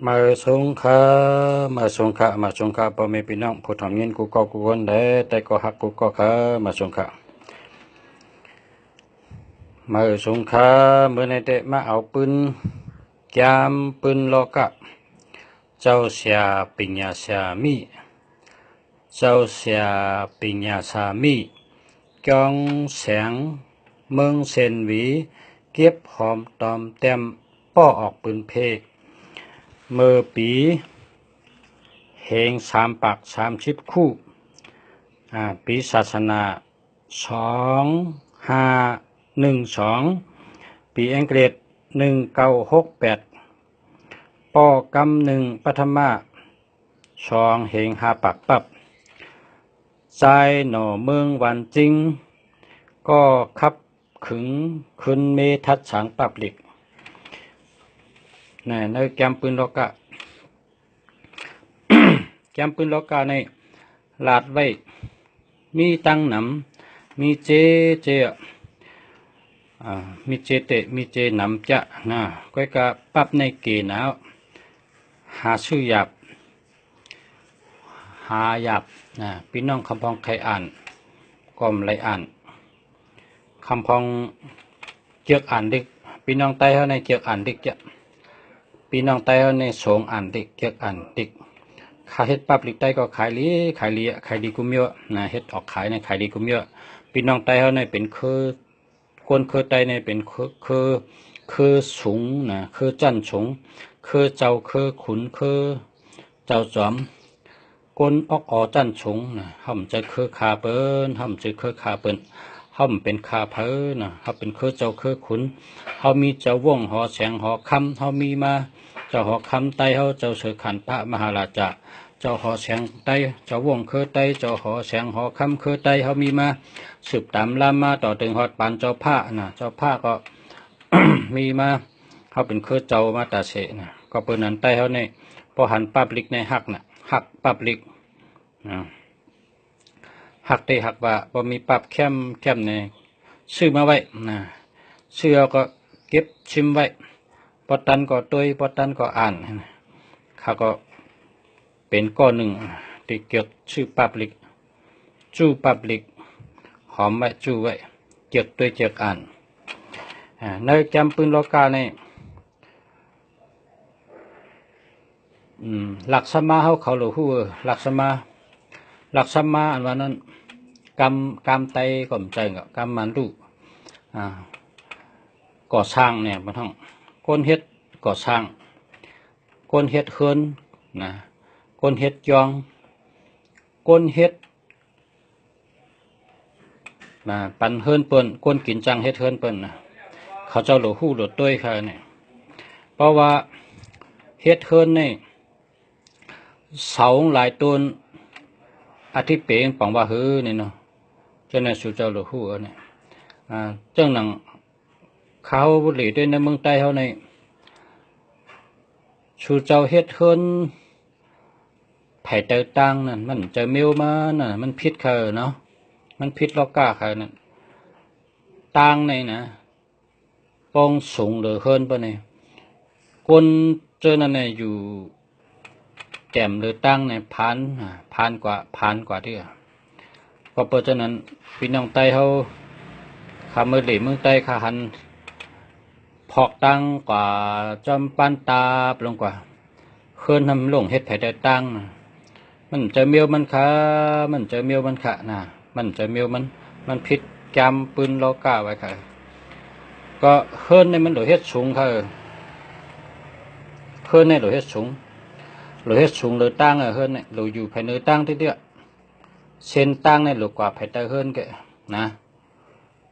มาสงฆ์มาสงฆ์พ่อแม่พี่น้องผู้ทำเงินกูก็กูคนได้แต่ก็หักกูก็มาสงฆ์มาสงฆ์เมื่อในเตะมาเอาปืนยามปืนโลกะเจ้าเสียปิญญาสามีเจ้าเสียปิญญาสามีจองแสงเมืองเซนหวีเก็บหอมตอมเต็มป้อออกปืนเพเมื่อปีเฮง330 คู่ปีศาสนา2512ปีอังกฤษ1968ป้อกำ1ปัทมา2เฮง5ปักปับใจหน่อเมืองวันจริงก็ขับขึงขึ้นเมทัดสังปับลิกในแกมปืนโลกะ แกมปืนโลกาในลาดไว้มีตั้งหนำมีเจมีเจเตมีเจหนำจะก้อยกะปับในเกณฑ์หาชื่อหยาบพี่น้องคำพองใครอ่านก็มไรอ่านคำพองเจือกอ่านดิกพี่น้องไต้เขาในเจือกอ่านดิกจะพี่น้องไต้เขาในสงอ่านดิกเจือกอ่านดิกขายเฮ็ดปับลิกไต้ก็ขายดีกุมเยอะเฮ็ดออกขายในขายดีกุมเยอะพี่น้องไต้เขาในเป็นคนไต้ในเป็นสูงจันสูงเจ้าขุนเจ้าจอมก้นออกจันสูงห่ำจะขาเปิ้นห่ำจะขาเปิ้นห่ำเป็นขาเพิ่นห่ำเป็นเจ้าขุนเฮามีเจ้าว่องหอแสงหอคำเฮามีมาเจ้าหอคำไต้เฮาเจ้าเสือขันพระมหาราชาเจ้าหอแสงไต้เจ้าว่องไต้เจ้าหอแสงหอคำไต้เฮามีมาสืบตามลามมาต่อถึงฮอดปานเจ้าผ้าเจ้าผ้าก็ มีมาเฮาเป็นเจ้ามาตาเสก็เปิ้นนั้นไต้เฮาในพอหันปับลิกในหักปับลิกหักได้หักว่าบ่มีปับแคมในซื้อมาไว้ซื้อก็เก็บชิมไว้ปอตันก็ตัวปอตันก็อ่านเขาก็เป็นก้อนหนึ่งที่เกี่ยวชื่อปับลิกจู้ปับลิกหอมไว้จู้ไว้เกี่ยวตัวเกี่ยวอ่านในจำปืนโลกาในหลักสมาเขาหรือฮู้หลักสมาอันว่านั้นกำไตก่อมใจกับกำมันดูก่อสร้างเนี่ยมันทั้งก้นเฮ็ดก่อสร้างก้นเฮ็ดเฮือนก้นเฮ็ดยองก้นเฮ็ดปันเฮือนเปิ้นก้นกินจังเฮ็ดเฮือนเปิ้นเขาเจ้าหลวฮู้หลวต้วยค่ะเนี่ยเพราะว่าเฮ็ดเฮือนนี่เสาหลายต้นอาทิตย์เป่งปังว่าฮือนี่เนาะเจ้าเนี่ยสู่เจ้าหลวฮู้เนี่ยเจ้าหนังเขาบุหรี่ด้วยในเมืองใต้เขาในสู่เจ้าเฮ็ดเฮือนไผ่เตาตังนั่นมันจะเมียวมามันพิษเขาเนาะมันพิษโลกาเขานั่นตังในปองสูงหรือเฮือนปะเนี่ยคนเจอนั่นเนี่ยอยู่แจ่มหรือตั้งในผ่านกว่าที่ก็เพราะฉะนั้นพี่น้องใต้เขาคำเมื่อหลีเมืองใต้ขาหันพอกตั้งกว่าจอมปันตาลงกว่าเคลื่อนทำลงเฮ็ดไผ่ได้ตั้งมันจะเมียวมันขามันจะเมียวมันขามันจะเมียวมันพิษจำปืนโลกาไว้ค่ะก็เคลื่อนในมันโดยเฮ็ดสูงค่ะเคลื่อนในโดยเฮ็ดสูงหรือเฮ็ดสูงหรือตั้งเฮือนเนี่ยหรืออยู่ภายในตั้งที่เดียวเส้นตั้งเนี่ยหรือว่าภายใต้เฮือนแก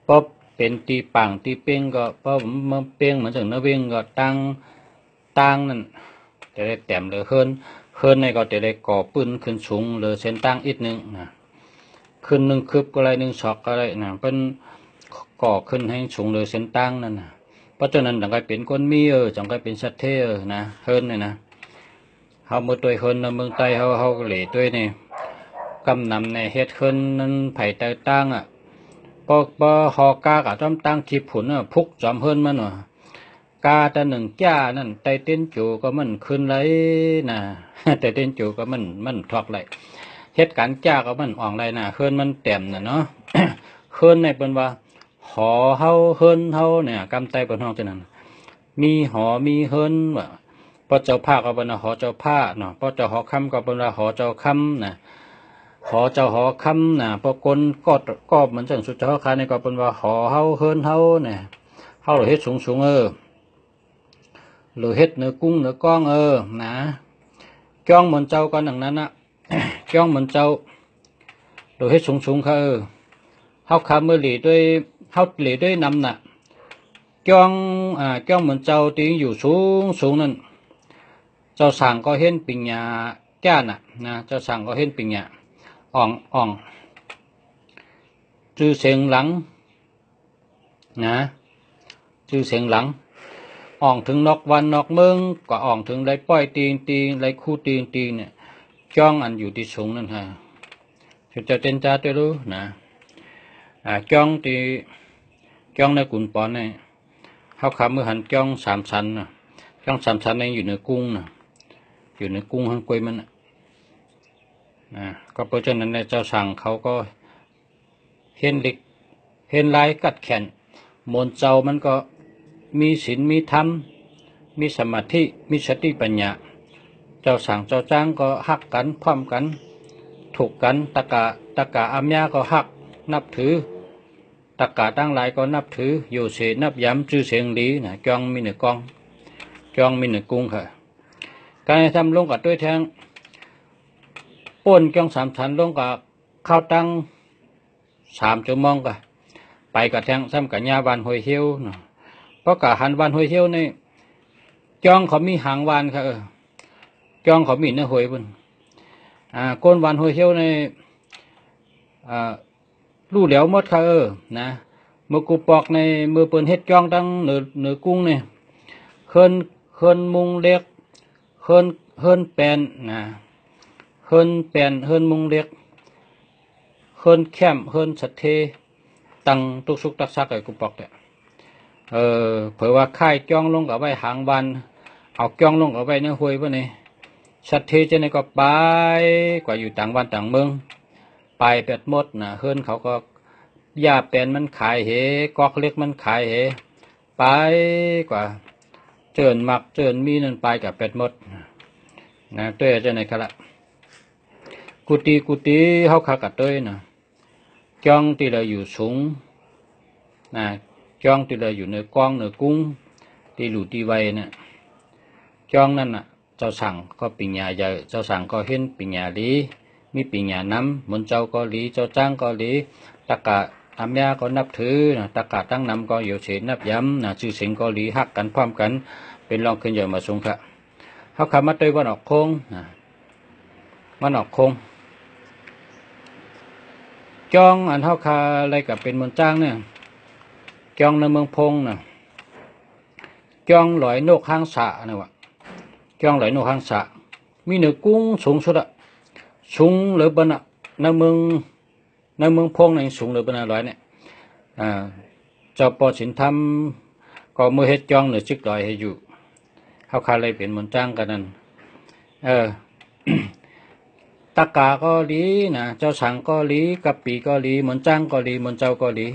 ป๊อบเป็นตีปังตีเป้งก็ป๊อบเมื่อเป้งเหมือนจากเนื้อเว้งก็ตั้งนั่นจะได้แต้มหรือเฮือนเนี่ยก็จะได้ก่อปืนขึ้นสูงหรือเส้นตั้งอีกนึงขึ้น1 คืบก็ได้1 ศอกก็ได้เป็นก่อขึ้นให้สูงหรือเส้นตั้งนั่นเพราะฉะนั้นจังไงเป็นก้นมีจังไงเป็นสัตว์เทเฮือนเนี่ยเฮาเมื่อตัวคนในเมืองใต้เฮาเหล่ตัวนี่กำนำในเฮ็ดขึ้นนั้นไผ่เตาตั้งปอหอกากะจอมตั้งจีผุนพุกจอมเฮิรนมัน กาตะหนึ่งจ้านั่นไตเต้นจูก็มันขึ้นเลยนะ ไตเต้นจูก็มันทอกเลยเหตุการณ์จ้าก็มันอ่องเลยนะเฮือนมันเต็มนะเนาะ เฮือนในเป็นว่าหอเฮาเฮือนเฮาเนี่ยกำไตเป็นห้องจังนั้นมีหอมีเฮือนว่าพระเจ้าภาคก็เป็นหอเจ้าภาคเนาะพระเจ้าหอคำก็เป็นหอเจ้าคำนะหอเจ้าหอคำนะพระกลก็เหมือนจังสุดเจ้าคาในก็เป็นว่าหอเฮาเฮือนเฮาเนี่ยเฮาเฮ็ดสูงหรือเฮ็ดเนื้อกุ้งเนื้อก้องนะจ้องเหมือนเจ้ากันอย่างนั้นนะ จ้องเหมือนเจ้าหรือเฮ็ดสูงเขาเฮาขามือหลีด้วยเฮาหลีด้วยนำน่ะจ้องเหมือนเจ้าตีอยู่สูงนั่นเจ้าสั่งก็เห็นปิญญาจ้าน่ะนะเจ้าสั่งก็เห็นปิญญาอ่องจื้อเสียงหลังนะจื้อเสียงหลังอ่องถึงนอกวันนอกเมืองก็อ่องถึงไรป้อยตีนไรคู่ตีนเนี่ยจ้องอันอยู่ที่สูงนั่นฮะชุดเจ้าเต้นจ้าตัวรู้นะจ้องในกุนปอนเนี่ยเขาขามือหันจ้องสามชั้นนะจ้องสามชั้นในอยู่ในกุ้งนะอยู่ในกุ้งข้างกล้วยมันนะก็เพราะฉะนั้นในเจ้าสั่งเขาก็เห็นเล็กเห็นลายกัดแขนมนเจ้ามันก็มีศีลมีธรรมมีสมาธิมีสติปัญญาเจ้าสั่งเจ้าจ้างก็ฮักกันพร้อมกันถูกกันตะกะอัมยาก็ฮักนับถือตะกะตั้งหลายก็นับถือโยเสนับย้ำชื่อเสียงดีนะจองมีหนึ่งกองจองมีหนึ่งกุ้งค่ะการทำลงกับด้วยแทงป่นจองสามชั้นลงกับข้าวตั้ง3 ชั่วโมงก็ไปกับแทงซ้ำกับยาวันหอยเหี้ยวนะเพราะกับหันวันหอยเหี้ยวนี่จองเขามีหางวันค่ะจองเขามีเนื้อหอยบนก้นวันหอยเหี้ยวในลู่เหลวมดค่ะนะเมื่อกูปอกในมือเปินเฮ็ดจองตั้งเหนือกุ้งเนี่ยเฮินมุงเล็กเฮินแปนนะเฮินมุงเล็กเฮินแคมเฮินสัตเทตังตุกซุกตักซักไอ้กูปอกเนี่ยเผื่อว่าค่ายจ้องลงกับไว้หางวันเอาจ้องลงกับไว้เนื้อหวยพวกนี้สัตเทจะในก็ไปกว่าอยู่ต่างวันต่างเมืองไปเป็ดมดนะเฮินเขาก็ยาแปนมันขายเหกอกเล็กมันขายเหไปกว่าเจินมักเจินมีนั่นไปกับเป็ดมดนะตัวจะในขละกุฏิเขาขากัดตัวนะจ้องที่เราอยู่สูงนะจ้องที่เราอยู่ในกองในกุ้งที่หลุที่ไวนะจ้องนั่นน่ะเจ้าสั่งก็ปิญญาใหญ่เจ้าสั่งก็เห็นปิญญาลีมีปิญญาน้ำมนเจ้าก็ลีเจ้าจ้างก็ลีตะกะอัมยาก็นับถือนะตะกะตั้งนำก็อยู่เฉยนับย้ำนะชื่อเสียงก็ลีฮักกันพร้อมกันเป็นรองขึ้นใหญ่มาสูงค่ะเขาขับมาด้วยวันออกโค้งนะวันออกโค้งจ้องอันเท่าคาอะไรกับเป็นมนจ้างเนี่ยจ้องในเมืองพงนะจ้องหลอยนกข้างสะนะวะจ้องหลอยนกข้างสะมีเนื้อกุ้งสูงสุดอะสูงหรือบนอะในเมืองพงในสูงหรือบนอะไรเนี่ยเจ้าปอสินทำก็มือเฮ็ดจ้องเนื้อชิกลอยให้อยู่เขาคาอะไรเป็นมนจ้างกันนั่นตะกาก็ลีนะเจ้าสังก็ลีกัปปีก็ลีมนจ้างก็ลีมนเจ้าก็ลี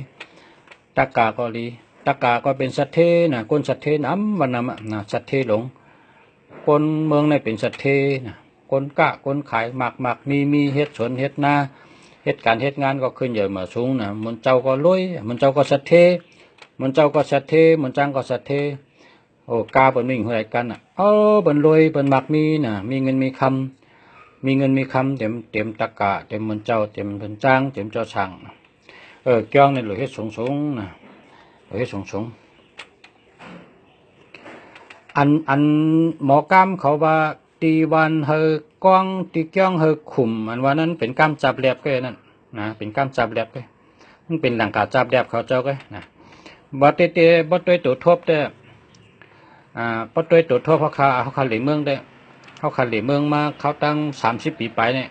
ตะกาก็ลีตะกาก็เป็นสัตเทนะคนสัตเทน้ำวันน้ำนะสัตเทหลงคนเมืองในเป็นสัตเทนะคนกะคนขายหมักมีเฮ็ดสวนเฮ็ดนาเฮ็ดการเฮ็ดงานก็ขึ้นเยอะมาสูงนะมนเจ้าก็รวยมนเจ้าก็สัตเทมนเจ้าก็สัตเทมนจ้างก็สัตเทโอ้กาเป็นมิ่งหัวใจกันอ่ะเป็นรวยเป็นหมักมีนะมีเงินมีคำเต็มตะกะเต็มมนเจ้าเต็มเป็นจ้างเต็มเจ้าช่างจ้องในหลุยเฮ็ดสูงนะหลุยเฮ็ดสูงอันหมอกำเขาว่าตีวันเฮอกองตีจ้องเฮอขุมอันว่านั้นเป็นกำจับแหลบก็นั่นนะเป็นกำจับแหลบก็มันเป็นหลังกาจับแหลบเขาเจ้าก็นะบ่ตัวตัวทบเด้บ่ตัวตัวทบเขาขาเหลี่ยเมืองได้เขาขันเหลี่ยเมืองมาเขาตั้ง30 ปีไปเนี่ย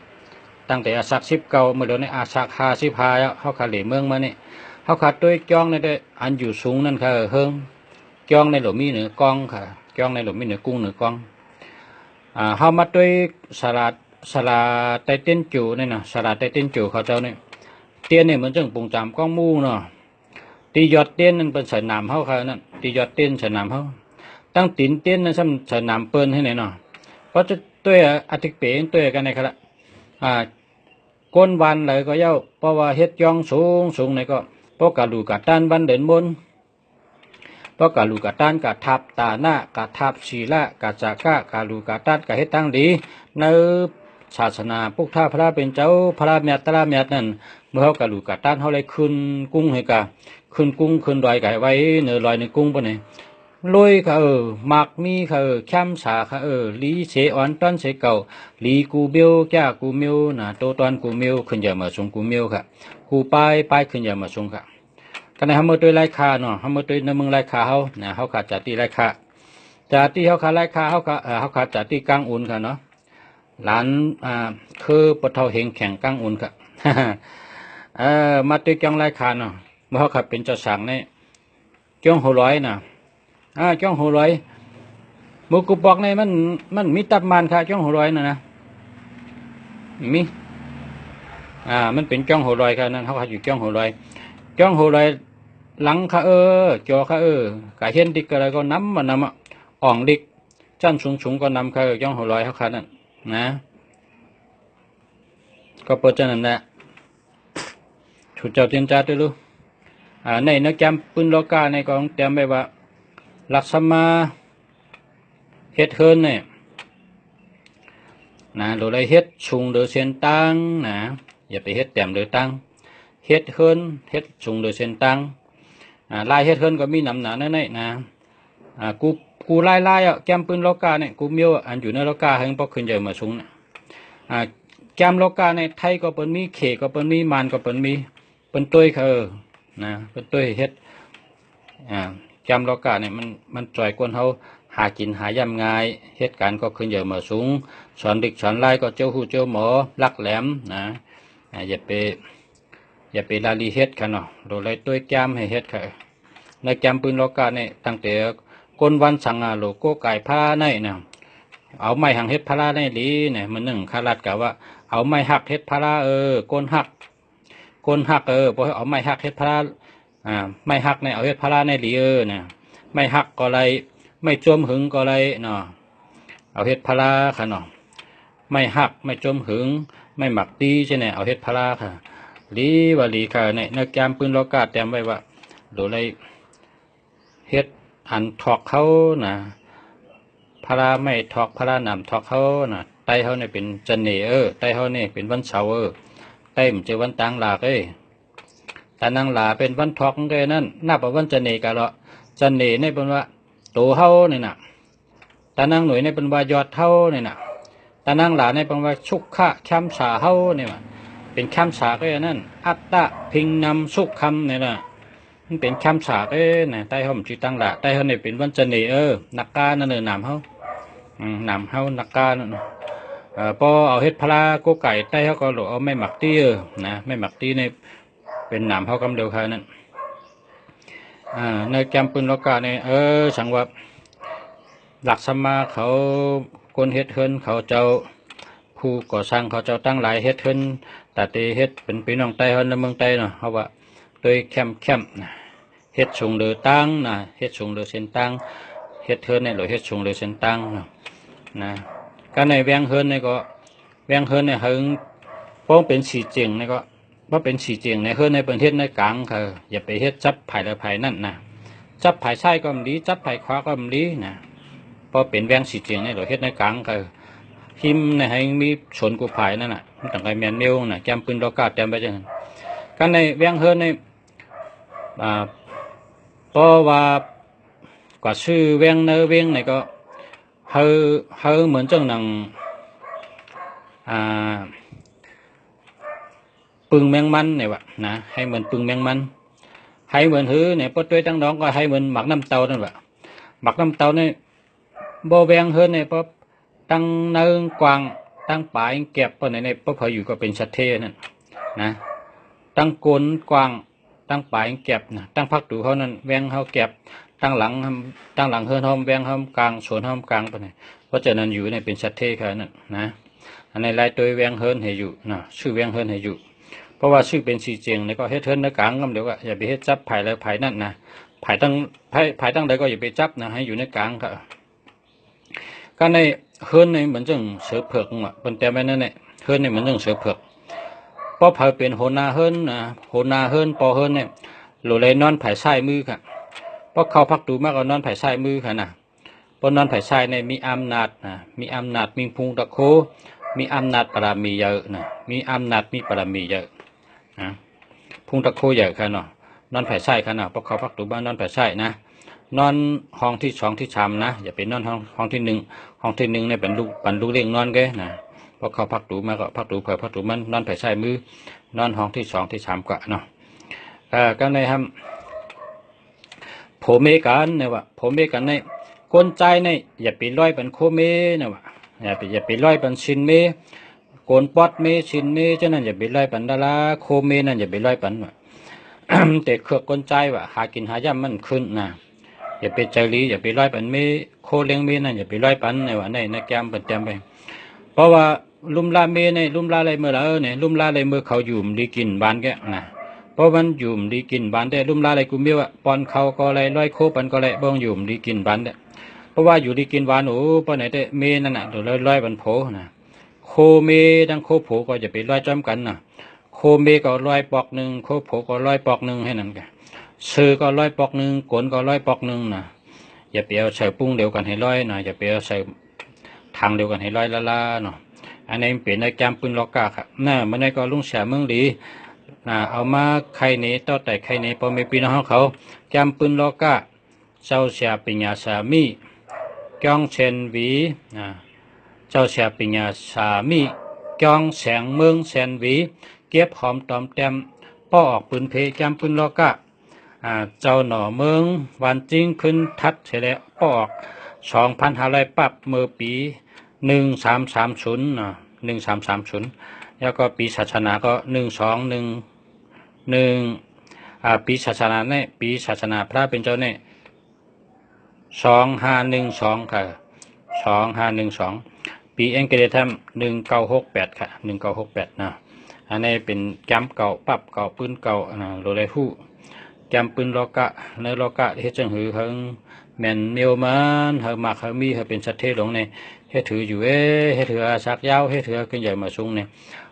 ตั้งแต่อาศัก10เก่าเมื่อเดี๋ยวนี้อาศัก55แล้วเขาขันเหลี่ยเมืองมาเนี่ยเขาขัดด้วยจ้องเนี่ยได้อันอยู่สูงนั่นค่ะเฮิง จ้องในหลุมมีเหนือกล้องค่ะจ้องในหลุมมีเหนือกุ้งเหนือกล้องเฮามาด้วยสลัดไตเต้นจูนี่นะสลัดไตเต้นจูเขาเจ้านี่เตี้ยเนี่ยเหมือนจังปรุงจามก้องมูเนาะตียอดเตี้ยนนั่นเป็นสนามเฮาค่ะนั่นตียอดเตี้ยนสนามเฮาตั้งตีนเตี้ยนนั่นสนามเปิ้นให้ไหนเนาะเพราะจะตัวอาทิตย์เป๋ตัวกันในครับก้นวันเลยก็เย้าเพราะว่าเฮ็ดย่องสูงในก็เพราะกะลูกะต้านวันเดินบนเพราะกะลูกะต้านกะทับตาหน้ากะทับศีละกะจากะกะลูกะต้านกะเฮ็ดตั้งดีในศาสนาพวกท่าพระเป็นเจ้าพระเมียตระเมียนั่นเมื่อเขากะลูกะต้านเขาเลยขึ้นกุ้งให้กะขึ้นกุ้งขึ้นดอยไก่ไว้เนื้อลอยในกุ้งปะเนี่ยลอยค่ะหมักมีค่ะแคมสาค่ะลีเสอ่อนต้นเสเก่าลีกูเบียวแก่กูเมียวนะโตตอนกูเมียวขึ้นอย่ามาส่งกูเมียวค่ะกูไปขึ้นอย่ามาส่งค่ะกันในห้ามมือตัวไล่คาเนาะห้ามมือตัวในเมืองไล่คาเขานะเขาขาดจัดที่ไล่คาจัดที่เขาขาดไล่คาเขาขาดจัดที่กังอุ่นค่ะเนาะหลานคือปะเทาเฮงแข่งกังอุ่นค่ะมาตัวจังไล่คาเนาะเมื่อเขาขับเป็นเจ้าสั่งเนี่ยจ้องหัวร้อยนะจ้องหัวร้อยมุกุบอกในมันมีตับมันค่ะจ้องหัวร้อยนะมีมันเป็นจ้องหัวร้อยค่ะนั่นเขาอยู่จ้องหัวร้อยจ้องหัวร้อยหลังค่ะจอค่ะกะเห็นดิกอะไรก็น้ำมันน้ำอ่องดิกจันสูงก็นำค่ะจ้องหัวร้อยเขาค่ะนั่นนะก็เปิดจันนั่นแหละถูกเจ้าเตียนจ้าด้วยลูกในนักแกมปืนโลกาในกองเตรียมไว้ว่าลักษมาเฮ็ดเฮินเนี่ยนะโดยได้เฮ็ดชุงโดยเส้นตั้งนะอย่าไปเฮ็ดแต้มโดยตั้งเฮ็ดเฮินเฮ็ดชุงโดยเส้นตั้งลายเฮ็ดเฮินก็มีน้ำหนาแน่ๆนะกูลายแกมปืนโลกาเนี่ยกูเมียวอันอยู่ในโลกาให้พอขึ้นใหญ่มาชุงเนี่ยแกมโลกาในไทยก็เป็นมีเขก็เป็นมีมันก็เป็นมีเป็นตัวนะเป็นตัวเฮ็ดแกมโลกาเนี่ยมันจ่อยกวนเขาหากินหายำง่ายเหตุการณ์ก็ขึ้นใหญ่มาสูงสอนเด็กสอนไล่ก็เจ้าหูเจ้าหมอลักแหลมนะอย่าไปลาลีเฮ็ดค่ะเนาะโดยเลยตัวแกมให้เฮ็ดค่ะในแกมปืนโลกาเนี่ยตั้งแต่ก้นวันสังโลโก้ไก่ผ้าในเนี่ยเอาไม้หังเฮ็ดพาราในลีเนี่ยมันหนึ่งคารัดกับว่าเอาไม้หักเฮ็ดพาราก้นหักพอเอาไม้หักเฮ็ดพาราไม้หักเนี่ยเอาเฮ็ดพาราในลีเนี่ยไม้หักก็ไรไม่จมหึงก็ไรเนาะเอาเฮ็ดพาราค่ะเนาะไม่หักไม่จมหึงไม่หมักตีใช่ไหมเอาเฮ็ดพาราค่ะลีว่าลีค่ะในนักแกมปืนโลกาเตรียมไว้ว่าโดยเลยเฮ็ดอันถอกเขานะพาราไม่ถอกพาราหนำถอกเขานะไตเขาเนี่ยเป็นจันเนไตเขาเนี่ยเป็นวันเสาร์ไตมันจะวันตังหลากแต่นางหลาเป็นวันถอกก็นั่นนับว่าวันจันเนกันละจันเนเนี่ยเป็นว่าโตเฮาเนี่ยนะตานางหน่วยในเป็นว่ายอดเฮาเนี่ยนะตานางหลาในเป็นว่าชุกขะแคมสาเฮาเนี่ยเป็นแคมสาก็อย่างนั้นอัตตะพิงนำสุขคำเนี่ยนะมันเป็นแคมสาเนี่ยใต้เฮามันจีตังหลาใต้เฮาเนี่ยเป็นวันจันเนนักกานั่นนามเฮานามเฮานักกานั่นพอเอาเฮ็ดพลาโกไก่ใต้เฮาก็หลเอาไม่หมักตีนะไม่หมักตีในเป็นนามเฮากำเดียวค่ะนั่นในแกมปืนโลกาเนี่ยสังว่าหลักสมาเขาคนเฮ็ดเฮินเขาเจ้าผู้ก่อสร้างเขาเจ้าตั้งหลายเฮ็ดเฮินแต่ตีเฮ็ดเป็นพี่น้องไต้เฮินในเมืองไต้เนาะเขาว่าโดยแคมเฮ็ดชงเดือตั้งนะเฮ็ดชงเดือเส้นตั้งเฮ็ดเฮินเนี่ยหรือเฮ็ดชงเดือเส้นตั้งนะการในแวงเฮินเนี่ยก็แวงเฮินเนี่ยเฮิงป้องเป็นสีเจียงเนี่ยก็ว่าเป็นสีเจียงในเฮินในประเทศในกลางค่ะอย่าไปเฮ็ดจับไผ่ละไผ่นั่นนะจับไผ่ใช่ก็มดีจับไผ่ขวาก็มดีนะพอเป็นแวงสีเจียงเนี่ยหรือเฮ็ดในกลางค่ะหิมในให้มีชนกูไผ่นั่นน่ะต่างไกแมนเมลน่ะแกมปืนโลกาแจมไปจังการในแวงเฮินในเพราะว่ากว่าชื่อแวงเนอแวงเนี่ยก็เฮอเหมือนจังหนังปึงแมงมันเนี่ยวะนะให้เหมือนปึงแมงมันให้เหมือนหือเนี่ยพอตัวตั้งน้องก็ให้เหมือนหมักน้ำเตานั่นแหละหมักน้ำเตาเนี่ยโบแวงเฮินเนี่ยพอตั้งเนื้อกวางตั้งปลายเก็บพอในพอพออยู่ก็เป็นชัดเทนั่นนะตั้งโกนกวางตั้งปลายเก็บนะตั้งพักดูเขานั่นแวงเขาเก็บ ตั้งหลังเฮือนห้อมแวงห้อมกลางสวนห้อมกลางไปไหนเพราะฉะนั้นอยู่ในเป็นชัดเทค่ะนั่นนะอันในลายตัวแวงเฮิรนให้อยู่นะชื่อแวงเฮิรนให้อยู่เพราะว่าชื่อเป็นสีเจียงแล้วก็เฮ็ดเฮิรนในกลางก็เดี๋ยวก็อย่าไปเฮ็ดจับไผ่แล้วไผ่นั่นนะไผ่ตั้งใดก็อย่าไปจับนะให้อยู่ในกลางค่ะก็ในเฮิรนในเหมือนจังเสือเผือกอ่ะเป็นแต่ไม่นั่นแหละเฮิรนในเหมือนจังเสือเผือกเพราะไผ่เป็นโหนาเฮิรนนะโหนาเฮิรนปอเฮิรนเนี่ยโหลเลยนอนไผ่ใส่มือค่ะเพราะเขาพักดูมากกว่านอนไผ่ใส่มือค่ะนะเพราะนอนไผ่ใส่ในมีอำนาจนะมีอำนาจมีพุงตะโคมีอำนาจปรามีเยอะนะมีอำนาจมีปรามีเยอะนะพุงตะโคเยอะค่ะเนาะนอนไผ่ใส่ค่ะเนาะเพราะเขาพักดูบ้านนอนไผ่ใส่นะนอนห้องที่สองที่ชามนะอย่าไปนอนห้องที่หนึ่งห้องที่หนึ่งเนี่ยเป็นลูกเลี้ยงนอนแกนะเพราะเขาพักดูมาก็พักดูเผื่อพักดูมันนอนไผ่ใส่มือนอนห้องที่สองที่ชามก็เนาะก็ในทำผมเมกันเนี่ยว่าผมเมกันในกวนใจในอย่าไปร้อยเป็นโคเมเนี่ยว่าอย่าไปร้อยเป็นชินเมโกนปอดเมชินเมเจ้านั่นอย่าไปร้อยเป็นดาราโคเมนั่นอย่าไปร้อยเป็นว่า แต่เครือกวนใจว่าหากินหาย่ำมันขึ้นนะอย่าไปใจรีอย่าไปร้อยเป็นเมโคเลี้ยงเมนั่นอย่าไปร้อยเป็นเนี่ยว่าในแก้มเป็นแก้มไปเพราะว่าลุ่มลาเมในลุ่มลาอะไรเมื่อไรเนี่ยลุ่มลาอะไรเมื่อเขาอยู่ดีกินบ้านแกนะเพราะมันอยู่ดีกินบ้านได้ลุ่มลาอะไรกูเมียวอ่ะปอนเขาก็อะไรร้อยโคปันก็อะไรบ้องอยู่ดีกินบ้านได้เพราะว่าอยู่ดีกินบ้านโอ้ปอนไหนได้เมนั่นน่ะเดี๋ยวร้อยบันโผนะโคเมดังโคโผก็จะไปร้อยจอมกันนะโคเมก็ร้อยปอกหนึ่งโคโผก็ร้อยปอกหนึ่งให้นั่นกันซื้อก็ร้อยปอกหนึ่งโกนก็ร้อยปอกหนึ่งนะอย่าไปเอาใส่ปุ้งเดียวกันให้ร้อยนะอย่าไปเอาใส่ทางเดียวกันให้ร้อยละเนาะอันนี้เปลี่ยนในแกมปืนล็อกกาครับน่ะเมื่อไหร่ก็ลุงเสียเมืองดีเอามาใครเนต่อแต่ใครเนพอไม่ปีน้องเขาแกมปืนล็อกกาเจ้าเสียปิญญาสามีก้องเชนวีเจ้าเสียปิญญาสามีก้องแสงเมืองเชนวีเก็บหอมตอมแต้มป้อออกปืนเพแกมปืนล็อกกาเจ้าหน่อเมืองวันจริงขึ้นทัดเสร็จแล้วป้อออก2,500ปับเมื่อปี13301330แล้วก็ปีศาสนาก็1211ปีศาสนาเนี่ยปีศาสนาพระเป็นเจ้าเนี่ย2512ค่ะ2512ปีเอ็งเกเดทัม1968ค่ะ1968นะอันนี้เป็นแกมเก่าปับเก่าปืนเก่าโรเลฮู้แกมปืนโลกะในโลกะเฮ็ดจังหือเฮิงแม่นเมียวมันเฮามักเฮามีเฮาเป็นสัตว์เทหลงเนี่ยเฮ็ดถืออยู่เฮ็ดถือสักยาวเฮ็ดถือขึ้นใหญ่มาสูงเนี่ย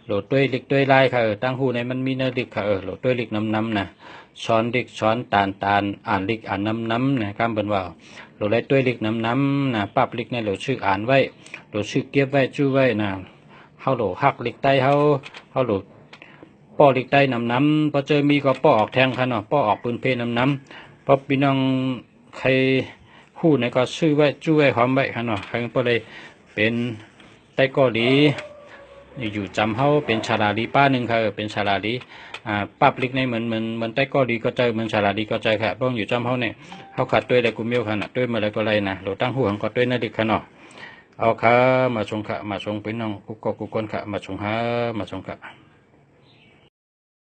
โหลดด้วยลิกด้วยลายค่ะตั้งหูในมันมีเนื้อลิกค่ะโหลดด้วยลิกน้ำนะช้อนลิกช้อนตาลอ่านลิกอ่านน้ำนะกำเป็นว่าโหลดได้ด้วยลิกน้ำนะปั๊บลิกเนี่ยโหลดชื่ออ่านไว้โหลดชื่อเก็บไว้ชื่อไว้นะเฮาโหลดหักลิกใต้เฮาโหลดป้อลิกใต้น้ำพอเจอมีก็ป้อออกแทงค่ะเนาะป้อออกปืนเพน้ำพอพี่น้องใครหู้ในก็ชื่อไว้ชื่อไว้หอมไว้ค่ะเนาะใครก็เลยเป็นไต้เกาหลีอยู่จำเขาเป็นชาลาลีป้าหนึ่งค่ะเป็นชาลาลีปับลิกในเหมือนไต้เกาหลีก็ใจเหมือนชาลาลีก็ใจค่ะบ้องอยู่จำเขาเนี่ยเขาขัดด้วยอะไรกูเมียวค่ะนะด้วยมาอะไรก็อะไรนะเราตั้งหูหังก็ด้วยนั่นดิค่ะเนาะเอาค่ะมาชงค่ะมาชงเป็นน้องกุกกกุกคนค่ะมาชงหามาชงค่ะ